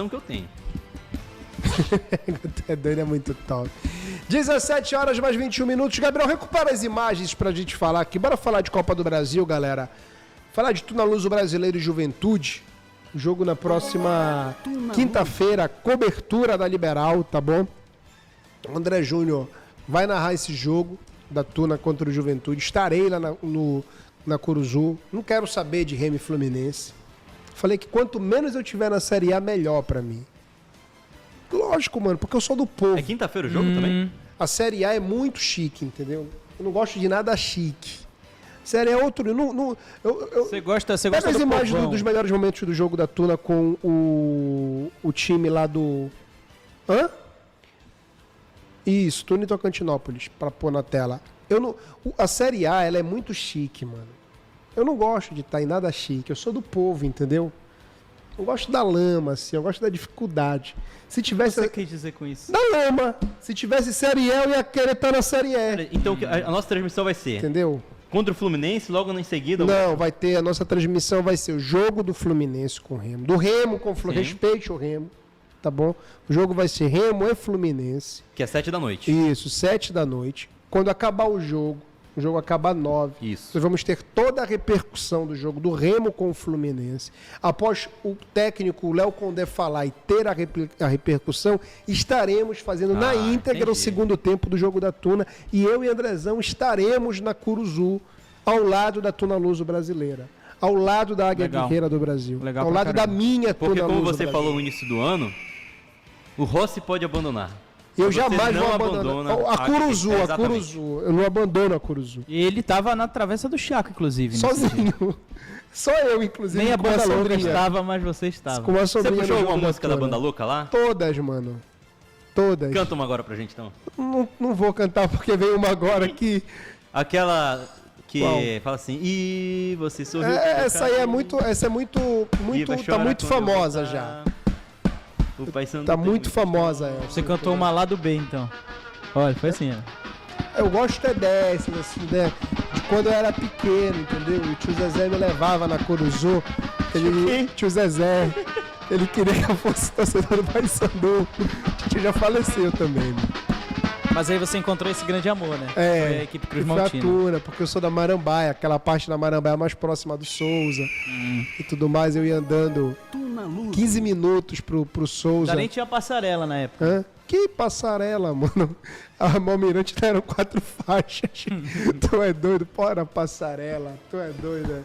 que eu tenho. É doido, é muito top. 17 horas mais 21 minutos. Gabriel, recupera as imagens pra gente falar aqui. Bora falar de Copa do Brasil, galera. Falar de Tuna Luso Brasileiro e Juventude. Jogo na próxima quinta-feira. Cobertura da Liberal, tá bom? O André Júnior vai narrar esse jogo da Tuna contra o Juventude. Estarei lá na Curuzu. Não quero saber de Remo e Fluminense. Falei que quanto menos eu tiver na Série A, melhor pra mim. Lógico, mano, porque eu sou do povo. É quinta-feira o jogo também? A Série A é muito chique, entendeu? Eu não gosto de nada chique. Série A é outro... Você gosta pega as do imagens povão. dos melhores momentos do jogo da Tuna com o time lá do... Hã? Isso, Tuna e Tocantinópolis, pra pôr na tela. A Série A, ela é muito chique, mano. Eu não gosto de estar em nada chique. Eu sou do povo, entendeu? Eu gosto da lama, assim. Eu gosto da dificuldade. Se tivesse... Você quis dizer com isso? Da lama. Se tivesse Série E, eu ia querer estar na Série E. Então a nossa transmissão vai ser Entendeu? contra o Fluminense, logo em seguida... Não, vai ter... A nossa transmissão vai ser o jogo do Fluminense com o Remo. Do Remo com o Fluminense. Respeite o Remo. Tá bom? O jogo vai ser Remo e Fluminense. Que é 7 da noite. Isso, 7 da noite. Quando acabar o jogo acaba 9. Isso. Nós vamos ter toda a repercussão do jogo do Remo com o Fluminense. Após o técnico Léo Condé falar e ter a repercussão, estaremos fazendo na íntegra o segundo tempo do jogo da Tuna. E eu e Andrezão estaremos na Curuzu, ao lado da Tuna Luso brasileira. Ao lado da Águia Guerreira do Brasil. Legal ao pra lado caramba. da minha Tuna Porque Luso como você Brasil. falou no início do ano, o Rossi pode abandonar. Eu Você jamais não vou abandonar. abandona A Curuzu, a exatamente. Curuzu. Eu não abandono a Curuzu. E ele tava na travessa do Chaco, inclusive. nesse dia. Sozinho. Só eu, inclusive. Nem a com uma banda louca sobrinha. estava, mas você estava. Com uma Você sobrinha puxou no alguma jogo música da Tuna. Banda Louca lá? Todas, mano. Todas. Canta uma agora pra gente, então. Não vou cantar porque veio uma agora que... Aquela que Qual? fala assim, e você sorriu. Essa aí é muito... Essa é muito... Tá muito famosa já. O pai Sandu Tá tem muito famosa essa. Você cantou uma lá do B, então. Olha, foi assim, ó. Eu gosto dessas, assim, né? De quando eu era pequeno, entendeu? E o tio Zezé me levava na Curuzu. Tio Zezé. Ele queria que eu fosse torcedor do Paysandu. O tio já faleceu também, né? Mas aí você encontrou esse grande amor, né? É, Foi a equipe Cruz foi a Maltina. Tuna, porque eu sou da Marambaia, aquela parte da Marambaia mais próxima do Souza e tudo mais. Eu ia andando 15 minutos pro Souza. Já nem tinha passarela na época. Hã? Que passarela, mano. A Almirante eram 4 faixas. Tu é doido? Fora passarela. Tu é doido, né?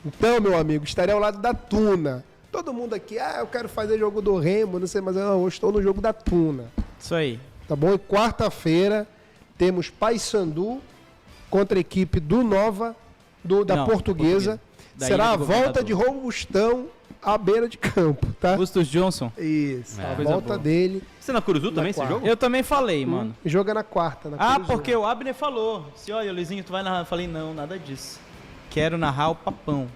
Então, meu amigo, estarei ao lado da Tuna. Todo mundo aqui, eu quero fazer jogo do Remo, não sei, mas eu estou no jogo da Tuna. Isso aí. Tá bom? E quarta-feira temos Paysandu contra a equipe do Nova, da Portuguesa. Da Será Ilha a do volta Governador. de Robustão à beira de campo, tá? Augustus Johnson. Isso, a coisa volta boa. dele. Você na Curuzu também, esse quarta. jogo? Eu também falei, mano. Joga na quarta, na Ah, Curuzu. porque o Abner falou. Se olha, Luizinho, tu vai narrar. Eu falei, não, nada disso. Quero narrar o Papão.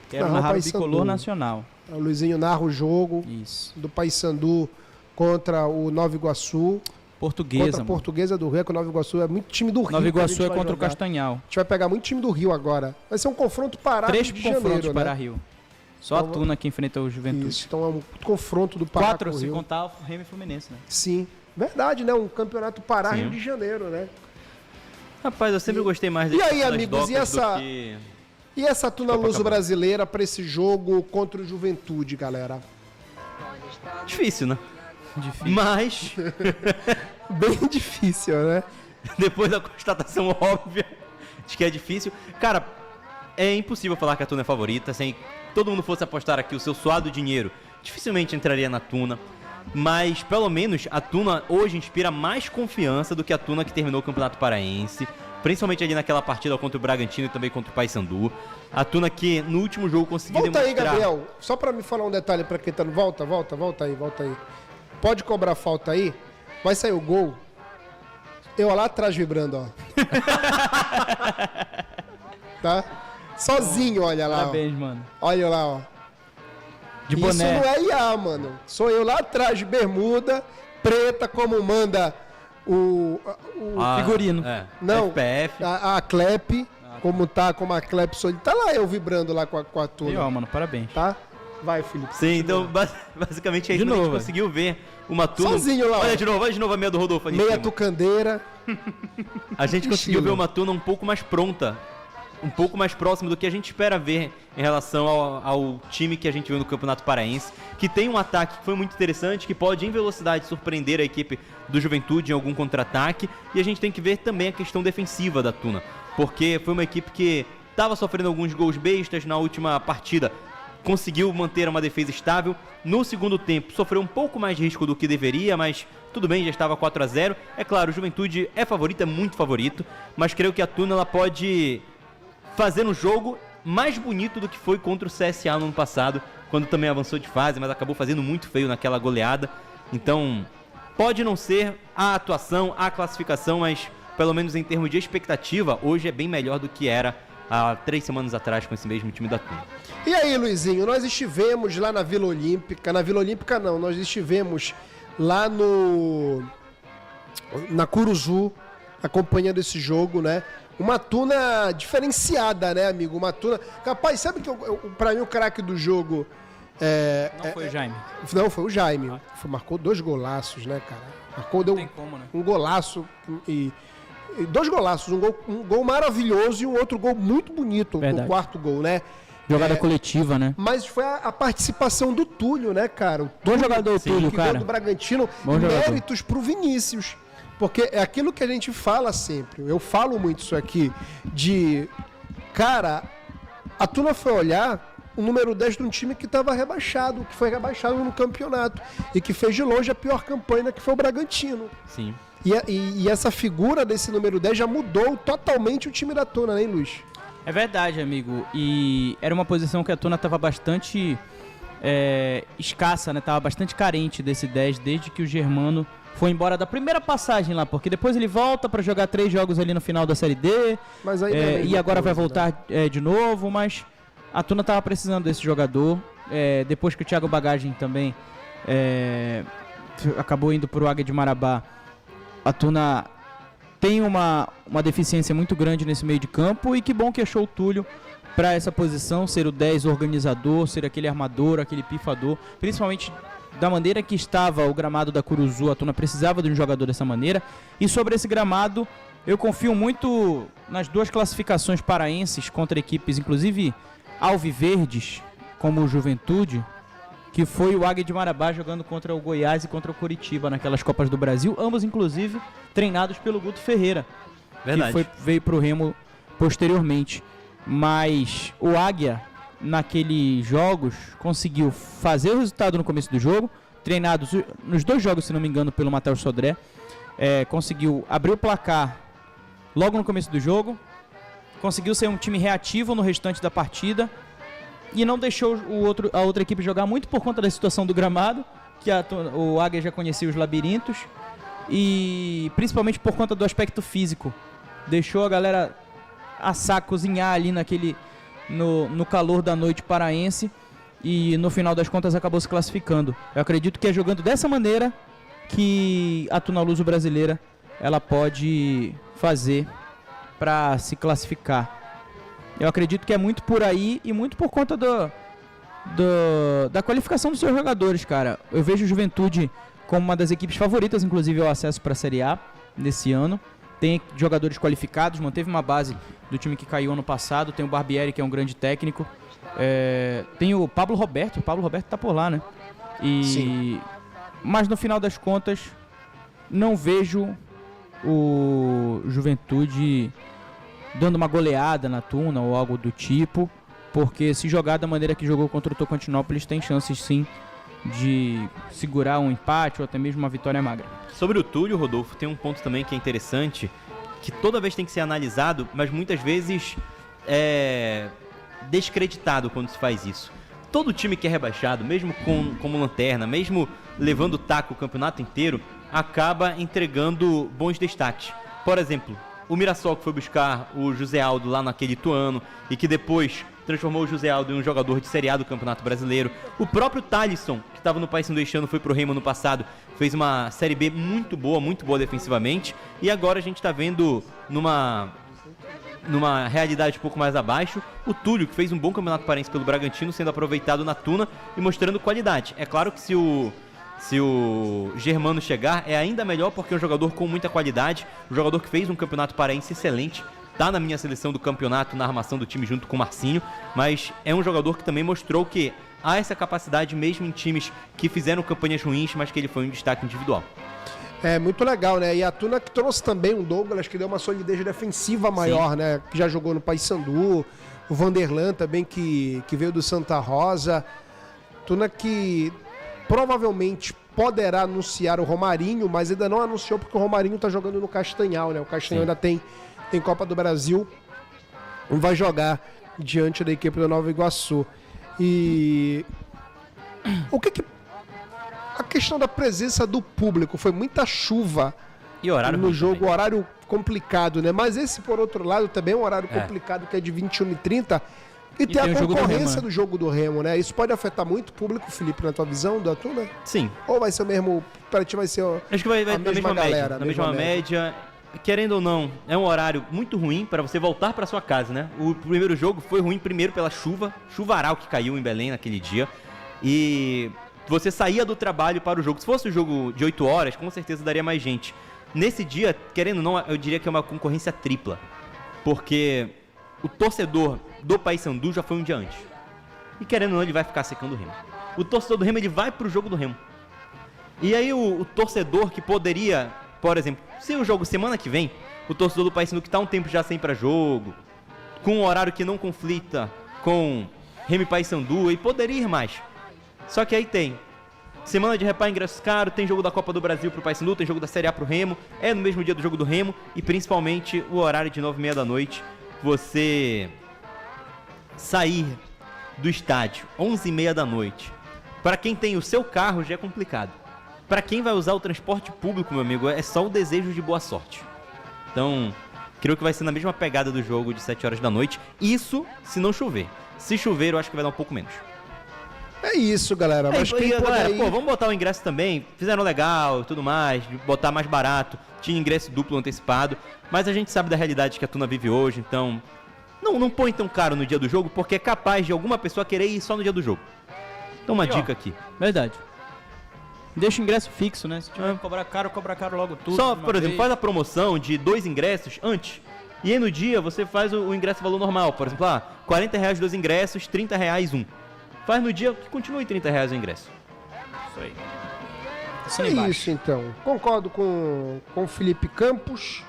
Quero Narrar o narrar o Paysandu. Bicolor Nacional. O Luizinho narra o jogo Isso. do Paysandu contra o Nova Iguaçu. Portuguesa, Contra a mano. Portuguesa do Rio, que o Nova Iguaçu é muito time do Rio. Nova que a Iguaçu gente é vai contra o jogar. Castanhal. A gente vai pegar muito time do Rio agora. Vai ser um confronto Pará 3 de confrontos janeiro, para né? Rio. Só Então, a Tuna que enfrenta o Juventude. Isso, então é um confronto do Pará 4 com o se Rio. contar o Remo e Fluminense, né? Sim, verdade, né? Um campeonato Pará Sim. Rio de Janeiro, né? Rapaz, eu sempre gostei mais E aí, das amigos, e docas do essa- que- E essa Tuna Luso Copacabana. brasileira para esse jogo contra o Juventude, galera? Difícil, né? Difícil. Mas, Bem difícil, né? depois da constatação óbvia de que é difícil... Cara, é impossível falar que a Tuna é favorita. Se todo mundo fosse apostar aqui o seu suado dinheiro, dificilmente entraria na Tuna. Mas, pelo menos, a Tuna hoje inspira mais confiança do que a Tuna que terminou o Campeonato Paraense. Principalmente ali naquela partida contra o Bragantino e também contra o Paysandu. A Tuna que no último jogo conseguiu Volta aí, demonstrar... Gabriel. Só para me falar um detalhe para quem tá no... Volta aí. Pode cobrar falta aí. Vai sair o gol. Eu lá atrás vibrando, ó. Tá? Sozinho, olha lá, ó. Parabéns, mano. Olha lá, ó. De Isso boné. não é IA, mano. Sou eu lá atrás de bermuda, preta, como manda o figurino. não, FPF. a Clep, como a Clep Solid. Tá lá eu vibrando lá com a turma. E ó, mano, parabéns. Tá? Vai, Felipe. Sim, então basicamente é isso. De A gente novo. conseguiu ver uma Tuna... Sozinho lá, ó. Olha de novo a meia do Rodolfo ali em Meia cima. tucandeira. A gente conseguiu Estilo. ver uma Tuna um pouco mais pronta, um pouco mais próximo do que a gente espera ver em relação ao time que a gente viu no Campeonato Paraense, que tem um ataque que foi muito interessante, que pode em velocidade surpreender a equipe do Juventude em algum contra-ataque, e a gente tem que ver também a questão defensiva da Tuna, porque foi uma equipe que estava sofrendo alguns gols bestas na última partida, conseguiu manter uma defesa estável. No segundo tempo, sofreu um pouco mais de risco do que deveria, mas tudo bem, já estava 4-0. É claro, o Juventude é favorito, é muito favorito, mas creio que a Tuna ela pode fazer um jogo mais bonito do que foi contra o CSA no ano passado, quando também avançou de fase, mas acabou fazendo muito feio naquela goleada. Então, pode não ser a atuação, a classificação, mas pelo menos em termos de expectativa, hoje é bem melhor do que era há 3 semanas atrás com esse mesmo time da Tuna. E aí, Luizinho, nós estivemos lá na Vila Olímpica. Na Vila Olímpica não, nós estivemos lá na Curuzu, acompanhando esse jogo, né? Uma Tuna diferenciada, né, amigo? Uma Tuna... Capaz, sabe que pra mim o craque do jogo... Não foi o Jaime. Não, foi o Jaime. Marcou 2 golaços, né, cara? Marcou, deu tem como, né? um golaço e 2 golaços. Um gol maravilhoso e um outro gol muito bonito, Verdade. o 4º gol, né? Jogada coletiva, né? Mas foi a participação do Túlio, né, cara? O Bom jogador, o Túlio, que cara. veio do Bragantino. Bom jogador. Méritos pro Vinícius. Porque é aquilo que a gente fala sempre. Eu falo muito isso aqui. Cara, a Tuna foi olhar o número 10 de um time que estava rebaixado, que foi rebaixado no campeonato. E que fez de longe a pior campanha, que foi o Bragantino. Sim. E essa figura desse número 10 já mudou totalmente o time da Tuna, né, Luiz? É verdade, amigo. E era uma posição que a Tuna estava bastante escassa, né? Tava bastante carente desse 10 desde que o Germano foi embora da primeira passagem lá, porque depois ele volta para jogar 3 jogos ali no final da Série D. Mas aí não é a mesma e agora vai coisa, voltar de novo, mas a Tuna tava precisando desse jogador. Depois que o Thiago Bagagem também acabou indo pro Águia de Marabá, a Tuna tem uma deficiência muito grande nesse meio de campo, e que bom que achou o Túlio para essa posição, ser o 10 organizador, ser aquele armador, aquele pifador, principalmente da maneira que estava o gramado da Curuzu. A Tuna precisava de um jogador dessa maneira, e sobre esse gramado eu confio muito nas 2 classificações paraenses contra equipes, inclusive alviverdes, como o Juventude, que foi o Águia de Marabá jogando contra o Goiás e contra o Coritiba naquelas Copas do Brasil, ambos inclusive treinados pelo Guto Ferreira, Verdade. que veio pro Remo posteriormente. Mas o Águia, naqueles jogos, conseguiu fazer o resultado no começo do jogo, treinados nos 2 jogos, se não me engano, pelo Matheus Sodré, conseguiu abrir o placar logo no começo do jogo, conseguiu ser um time reativo no restante da partida, e não deixou a outra equipe jogar, muito por conta da situação do gramado, que o Águia já conhecia os labirintos, e principalmente por conta do aspecto físico. Deixou a galera assar, cozinhar ali no calor da noite paraense, e no final das contas acabou se classificando. Eu acredito que é jogando dessa maneira que a Tuna Luso brasileira ela pode fazer para se classificar. Eu acredito que é muito por aí, e muito por conta da qualificação dos seus jogadores, cara. Eu vejo o Juventude como uma das equipes favoritas, inclusive, ao acesso para a Série A nesse ano. Tem jogadores qualificados, manteve uma base do time que caiu ano passado. Tem o Barbieri, que é um grande técnico. Tem o Pablo Roberto. O Pablo Roberto tá por lá, né? Sim. Mas no final das contas, não vejo o Juventude dando uma goleada na Tuna ou algo do tipo, porque se jogar da maneira que jogou contra o Tocantinópolis, tem chances sim de segurar um empate ou até mesmo uma vitória magra. Sobre o Túlio, Rodolfo, tem um ponto também que é interessante, que toda vez tem que ser analisado, mas muitas vezes é descreditado quando se faz isso. Todo time que é rebaixado, mesmo como lanterna, mesmo levando o taco o campeonato inteiro, acaba entregando bons destaques. Por exemplo, o Mirassol, que foi buscar o José Aldo lá naquele Ituano e que depois transformou o José Aldo em um jogador de Série A do Campeonato Brasileiro. O próprio Thalisson, que estava no Paysandu este ano, foi pro Remo no passado, fez uma Série B muito boa defensivamente. E agora a gente está vendo numa realidade um pouco mais abaixo. O Túlio, que fez um bom campeonato paraense pelo Bragantino, sendo aproveitado na Tuna e mostrando qualidade. É claro que se o Germano chegar, é ainda melhor, porque é um jogador com muita qualidade, um jogador que fez um campeonato paraense excelente, tá na minha seleção do campeonato, na armação do time junto com o Marcinho, mas é um jogador que também mostrou que há essa capacidade mesmo em times que fizeram campanhas ruins, mas que ele foi um destaque individual. É muito legal, né? E a Tuna que trouxe também um Douglas que deu uma solidez defensiva maior, Sim. né? Que já jogou no Paysandu, o Vanderlan também que veio do Santa Rosa. Tuna que provavelmente poderá anunciar o Romarinho, mas ainda não anunciou porque o Romarinho tá jogando no Castanhal, né? O Castanhal Sim. ainda tem Copa do Brasil, vai jogar diante da equipe do Nova Iguaçu. E o que a questão da presença do público, foi muita chuva E horário no ruim jogo, também. horário complicado, né? Mas esse, por outro lado, também é um horário complicado, que é de 21h30. E tem tem a o jogo do concorrência Remo, né? do jogo do Remo, né? Isso pode afetar muito o público, Felipe, na tua visão, da Tuna? Sim, Ou vai ser o mesmo, pra ti vai ser acho que vai a na mesma galera, média. Na mesma média. Querendo ou não, é um horário muito ruim para você voltar para sua casa, né? O primeiro jogo foi ruim primeiro pela chuvaral que caiu em Belém naquele dia. E você saía do trabalho para o jogo. Se fosse o jogo de 8 horas, com certeza daria mais gente. Nesse dia, querendo ou não, eu diria que é uma concorrência tripla. Porque o torcedor do Paysandu já foi um dia antes. E querendo ou não, ele vai ficar secando o Remo. O torcedor do Remo, ele vai pro jogo do Remo. E aí o torcedor que poderia, por exemplo, se o jogo semana que vem, o torcedor do Paysandu que tá um tempo já sem pra jogo, com um horário que não conflita com Remo e Paysandu, ele poderia ir mais. Só que aí tem semana de repar ingressos caros, tem jogo da Copa do Brasil pro Paysandu, tem jogo da Série A pro Remo, é no mesmo dia do jogo do Remo, e principalmente o horário de 9h30 da noite, você sair do estádio 11h30 da noite, para quem tem o seu carro já é complicado. Para quem vai usar o transporte público, meu amigo, é só o desejo de boa sorte. Então, creio que vai ser na mesma pegada do jogo de 7 horas da noite, isso se não chover. Se chover, eu acho que vai dar um pouco menos. É isso, galera. Mas quem puder galera, ir... pô, vamos botar o ingresso também. Fizeram legal e tudo mais, botar mais barato. Tinha ingresso duplo antecipado. Mas a gente sabe da realidade que a Tuna vive hoje, então não põe tão caro no dia do jogo, porque é capaz de alguma pessoa querer ir só no dia do jogo. Então uma dica aqui. Verdade. Deixa o ingresso fixo, né? Se tiver que cobra caro logo tudo. Só, de uma por exemplo, vez. faz a promoção de 2 ingressos antes. E aí no dia você faz o ingresso valor normal. Por exemplo, R$40 2 ingressos, R$30 um. Faz no dia que continue R$30 o ingresso. Isso aí. É Assina embaixo. isso, então. Concordo com o Felipe Campos.